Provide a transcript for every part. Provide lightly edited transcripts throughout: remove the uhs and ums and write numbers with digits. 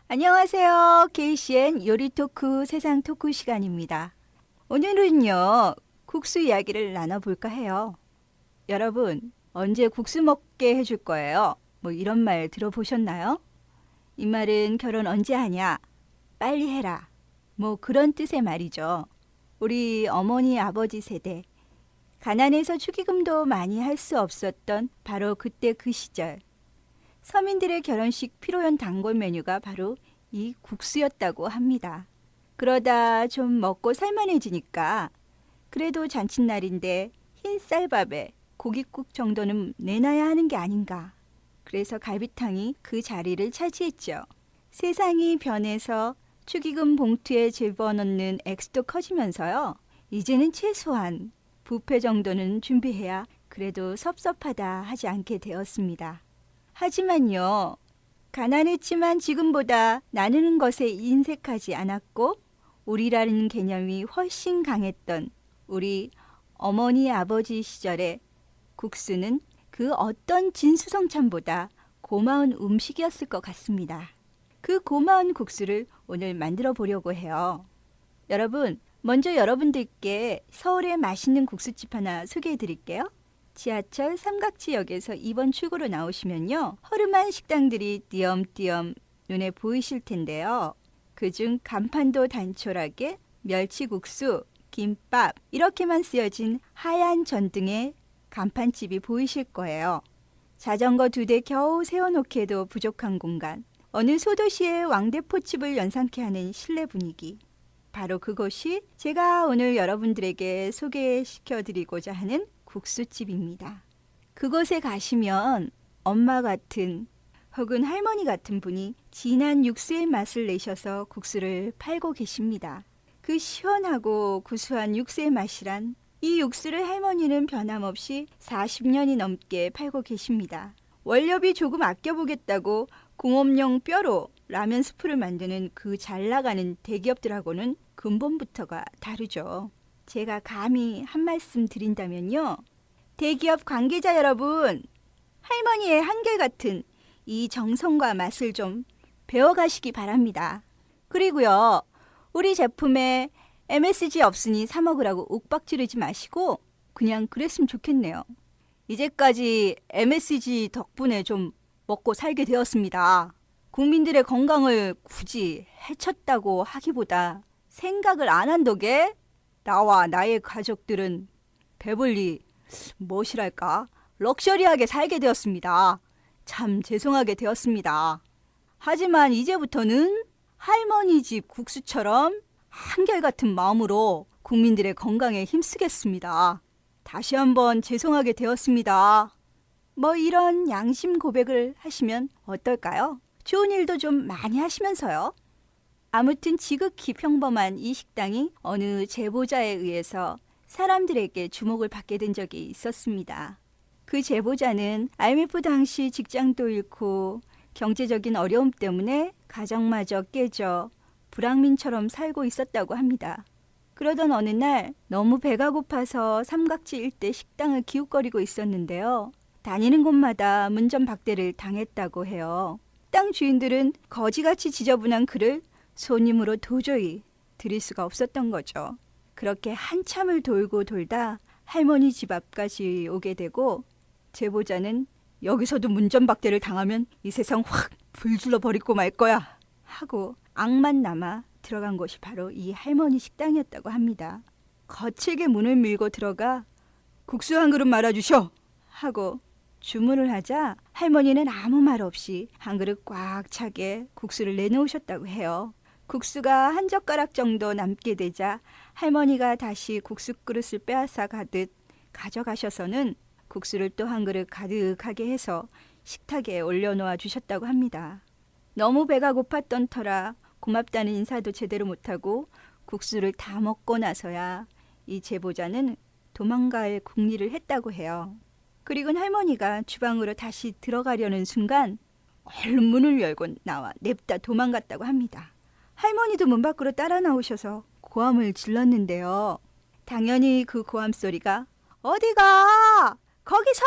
안녕하세요. KCN 요리 토크 세상 토크 시간입니다. 오늘은요, 국수 이야기를 나눠볼까 해요. 여러분, 언제 국수 먹게 해줄 거예요? 뭐 이런 말 들어보셨나요? 이 말은 결혼 언제 하냐? 빨리 해라. 뭐 그런 뜻의 말이죠. 우리 어머니 아버지 세대, 가난해서 축의금도 많이 할 수 없었던 바로 그때 그 시절. 서민들의 결혼식 피로연 단골 메뉴가 바로 이 국수였다고 합니다. 그러다 좀 먹고 살만해지니까 그래도 잔칫날인데 흰 쌀밥에 고깃국 정도는 내놔야 하는 게 아닌가. 그래서 갈비탕이 그 자리를 차지했죠. 세상이 변해서 축의금 봉투에 집어넣는 액수도 커지면서요. 이제는 최소한 뷔페 정도는 준비해야 그래도 섭섭하다 하지 않게 되었습니다. 하지만요, 가난했지만 지금보다 나누는 것에 인색하지 않았고 우리라는 개념이 훨씬 강했던 우리 어머니 아버지 시절의 국수는 그 어떤 진수성찬보다 고마운 음식이었을 것 같습니다. 그 고마운 국수를 오늘 만들어 보려고 해요. 여러분, 먼저 여러분들께 서울의 맛있는 국수집 하나 소개해 드릴게요. 지하철 삼각지역에서 2번 출구로 나오시면요. 허름한 식당들이 띄엄띄엄 눈에 보이실 텐데요. 그중 간판도 단촐하게 멸치국수, 김밥 이렇게만 쓰여진 하얀 전등의 간판집이 보이실 거예요. 자전거 2대 겨우 세워놓기에도 부족한 공간. 어느 소도시의 왕대포집을 연상케 하는 실내 분위기. 바로 그곳이 제가 오늘 여러분들에게 소개시켜드리고자 하는 국수집입니다. 그곳에 가시면 엄마 같은 혹은 할머니 같은 분이 진한 육수의 맛을 내셔서 국수를 팔고 계십니다. 그 시원하고 구수한 육수의 맛이란 이 육수를 할머니는 변함없이 40년이 넘게 팔고 계십니다. 원료비 조금 아껴보겠다고 공업용 뼈로 라면 스프를 만드는 그 잘나가는 대기업들하고는 근본부터가 다르죠. 제가 감히 한 말씀 드린다면요. 대기업 관계자 여러분, 할머니의 한결같은 이 정성과 맛을 좀 배워가시기 바랍니다. 그리고요, 우리 제품에 MSG 없으니 사 먹으라고 욱박지르지 마시고 그냥 그랬으면 좋겠네요. 이제까지 MSG 덕분에 좀 먹고 살게 되었습니다. 국민들의 건강을 굳이 해쳤다고 하기보다 생각을 안 한 덕에 나와 나의 가족들은 배불리 무엇이랄까 럭셔리하게 살게 되었습니다. 참 죄송하게 되었습니다. 하지만 이제부터는 할머니 집 국수처럼 한결같은 마음으로 국민들의 건강에 힘쓰겠습니다. 다시 한번 죄송하게 되었습니다. 뭐 이런 양심 고백을 하시면 어떨까요? 좋은 일도 좀 많이 하시면서요. 아무튼 지극히 평범한 이 식당이 어느 제보자에 의해서 사람들에게 주목을 받게 된 적이 있었습니다. 그 제보자는 IMF 당시 직장도 잃고 경제적인 어려움 때문에 가정마저 깨져 불황민처럼 살고 있었다고 합니다. 그러던 어느 날 너무 배가 고파서 삼각지 일대 식당을 기웃거리고 있었는데요. 다니는 곳마다 문전박대를 당했다고 해요. 식당 주인들은 거지같이 지저분한 그를 손님으로 도저히 드릴 수가 없었던 거죠. 그렇게 한참을 돌고 돌다 할머니 집 앞까지 오게 되고 제보자는 여기서도 문전박대를 당하면 이 세상 확 불질러 버리고 말 거야 하고 악만 남아 들어간 곳이 바로 이 할머니 식당이었다고 합니다. 거칠게 문을 밀고 들어가 국수 한 그릇 말아주셔 하고 주문을 하자 할머니는 아무 말 없이 한 그릇 꽉 차게 국수를 내놓으셨다고 해요. 국수가 한 젓가락 정도 남게 되자 할머니가 다시 국수 그릇을 빼앗아 가듯 가져가셔서는 국수를 또 한 그릇 가득하게 해서 식탁에 올려놓아 주셨다고 합니다. 너무 배가 고팠던 터라 고맙다는 인사도 제대로 못하고 국수를 다 먹고 나서야 이 제보자는 도망갈 궁리를 했다고 해요. 그리고 할머니가 주방으로 다시 들어가려는 순간 얼른 문을 열고 나와 냅다 도망갔다고 합니다. 할머니도 문 밖으로 따라 나오셔서 고함을 질렀는데요. 당연히 그 고함 소리가 어디가? 거기서!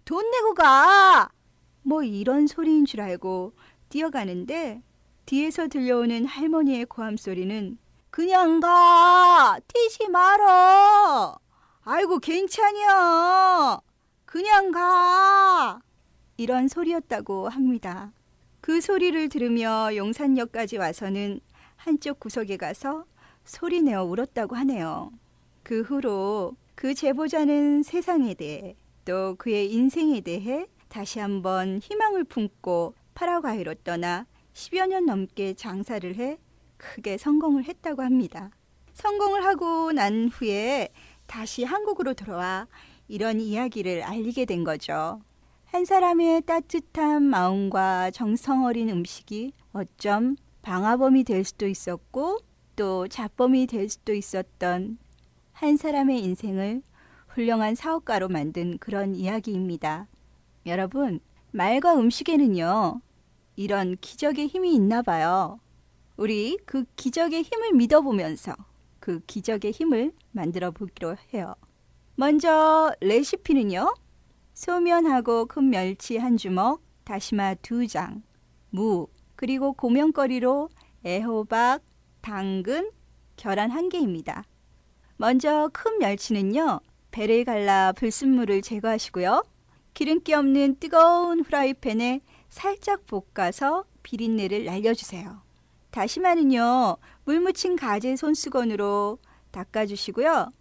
돈 내고 가! 뭐 이런 소리인 줄 알고 뛰어가는데 뒤에서 들려오는 할머니의 고함 소리는 그냥 가! 뛰지 말어! 아이고 괜찮여! 그냥 가! 이런 소리였다고 합니다. 그 소리를 들으며 용산역까지 와서는 한쪽 구석에 가서 소리내어 울었다고 하네요. 그 후로 그 제보자는 세상에 대해 또 그의 인생에 대해 다시 한번 희망을 품고 파라과이로 떠나 10여 년 넘게 장사를 해 크게 성공을 했다고 합니다. 성공을 하고 난 후에 다시 한국으로 돌아와 이런 이야기를 알리게 된 거죠. 한 사람의 따뜻한 마음과 정성 어린 음식이 어쩜 방화범이 될 수도 있었고 또 잡범이 될 수도 있었던 한 사람의 인생을 훌륭한 사업가로 만든 그런 이야기입니다. 여러분, 말과 음식에는요, 이런 기적의 힘이 있나 봐요. 우리 그 기적의 힘을 믿어보면서 그 기적의 힘을 만들어 보기로 해요. 먼저 레시피는요. 소면하고 큰 멸치 한 주먹, 다시마 2장, 무, 그리고 고명거리로 애호박, 당근, 계란 1개입니다. 먼저 큰 멸치는요. 배를 갈라 불순물을 제거하시고요. 기름기 없는 뜨거운 후라이팬에 살짝 볶아서 비린내를 날려주세요. 다시마는요. 물 묻힌 가재 손수건으로 닦아주시고요.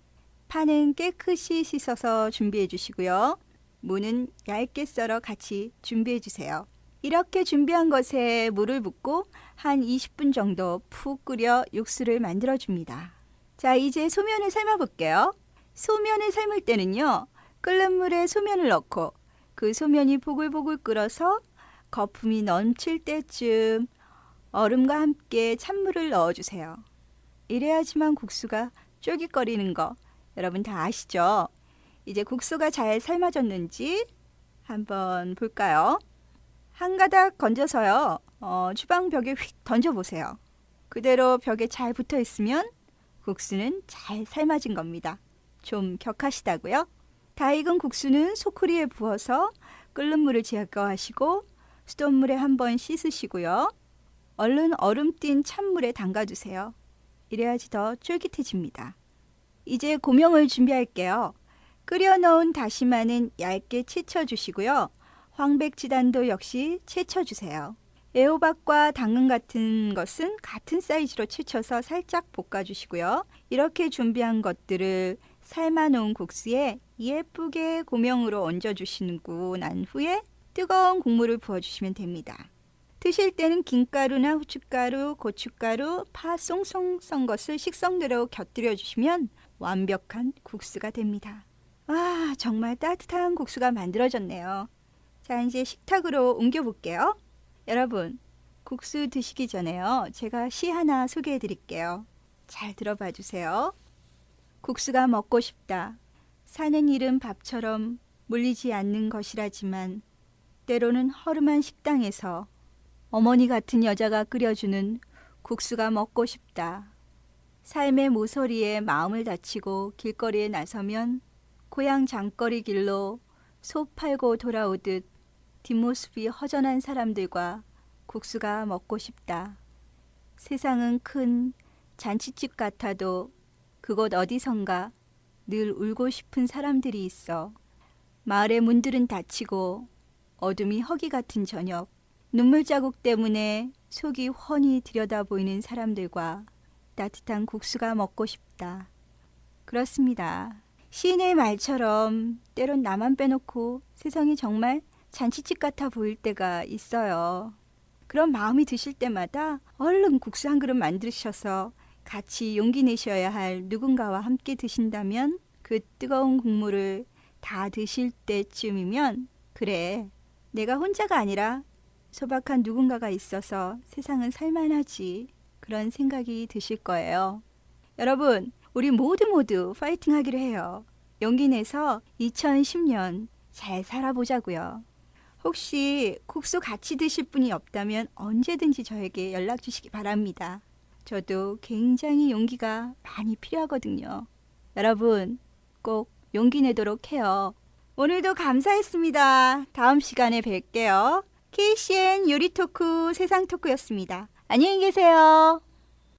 파는 깨끗이 씻어서 준비해 주시고요. 무는 얇게 썰어 같이 준비해 주세요. 이렇게 준비한 것에 물을 붓고 한 20분 정도 푹 끓여 육수를 만들어 줍니다. 자, 이제 소면을 삶아 볼게요. 소면을 삶을 때는요. 끓는 물에 소면을 넣고 그 소면이 보글보글 끓어서 거품이 넘칠 때쯤 얼음과 함께 찬물을 넣어주세요. 이래야지만 국수가 쫄깃거리는 거 여러분 다 아시죠? 이제 국수가 잘 삶아졌는지 한번 볼까요? 한 가닥 건져서요. 주방 벽에 휙 던져보세요. 그대로 벽에 잘 붙어 있으면 국수는 잘 삶아진 겁니다. 좀 격하시다고요? 다 익은 국수는 소쿠리에 부어서 끓는 물을 제거하시고 수돗물에 한번 씻으시고요. 얼른 얼음 띤 찬물에 담가주세요. 이래야지 더 쫄깃해집니다. 이제 고명을 준비할게요. 끓여 넣은 다시마는 얇게 채쳐주시고요. 황백지단도 역시 채쳐주세요. 애호박과 당근 같은 것은 같은 사이즈로 채쳐서 살짝 볶아주시고요. 이렇게 준비한 것들을 삶아놓은 국수에 예쁘게 고명으로 얹어주시고 난 후에 뜨거운 국물을 부어주시면 됩니다. 드실 때는 김가루나 후춧가루, 고춧가루, 파 송송 썬 것을 식성대로 곁들여 주시면 완벽한 국수가 됩니다. 와, 정말 따뜻한 국수가 만들어졌네요. 자, 이제 식탁으로 옮겨볼게요. 여러분, 국수 드시기 전에요. 제가 시 하나 소개해 드릴게요. 잘 들어봐 주세요. 국수가 먹고 싶다. 사는 일은 밥처럼 물리지 않는 것이라지만 때로는 허름한 식당에서 어머니 같은 여자가 끓여주는 국수가 먹고 싶다. 삶의 모서리에 마음을 다치고 길거리에 나서면 고향 장거리 길로 소 팔고 돌아오듯 뒷모습이 허전한 사람들과 국수가 먹고 싶다. 세상은 큰 잔치집 같아도 그곳 어디선가 늘 울고 싶은 사람들이 있어. 마을의 문들은 닫히고 어둠이 허기 같은 저녁, 눈물 자국 때문에 속이 훤히 들여다보이는 사람들과 따뜻한 국수가 먹고 싶다. 그렇습니다. 시인의 말처럼 때론 나만 빼놓고 세상이 정말 잔치집 같아 보일 때가 있어요. 그런 마음이 드실 때마다 얼른 국수 한 그릇 만드셔서 같이 용기 내셔야 할 누군가와 함께 드신다면 그 뜨거운 국물을 다 드실 때쯤이면 그래, 내가 혼자가 아니라 소박한 누군가가 있어서 세상은 살만하지, 그런 생각이 드실 거예요. 여러분, 우리 모두 파이팅 하기로 해요. 용기 내서 2010년 잘 살아보자고요. 혹시 국수 같이 드실 분이 없다면 언제든지 저에게 연락 주시기 바랍니다. 저도 굉장히 용기가 많이 필요하거든요. 여러분, 꼭 용기 내도록 해요. 오늘도 감사했습니다. 다음 시간에 뵐게요. KCN 요리 토크 세상 토크였습니다. 안녕히 계세요.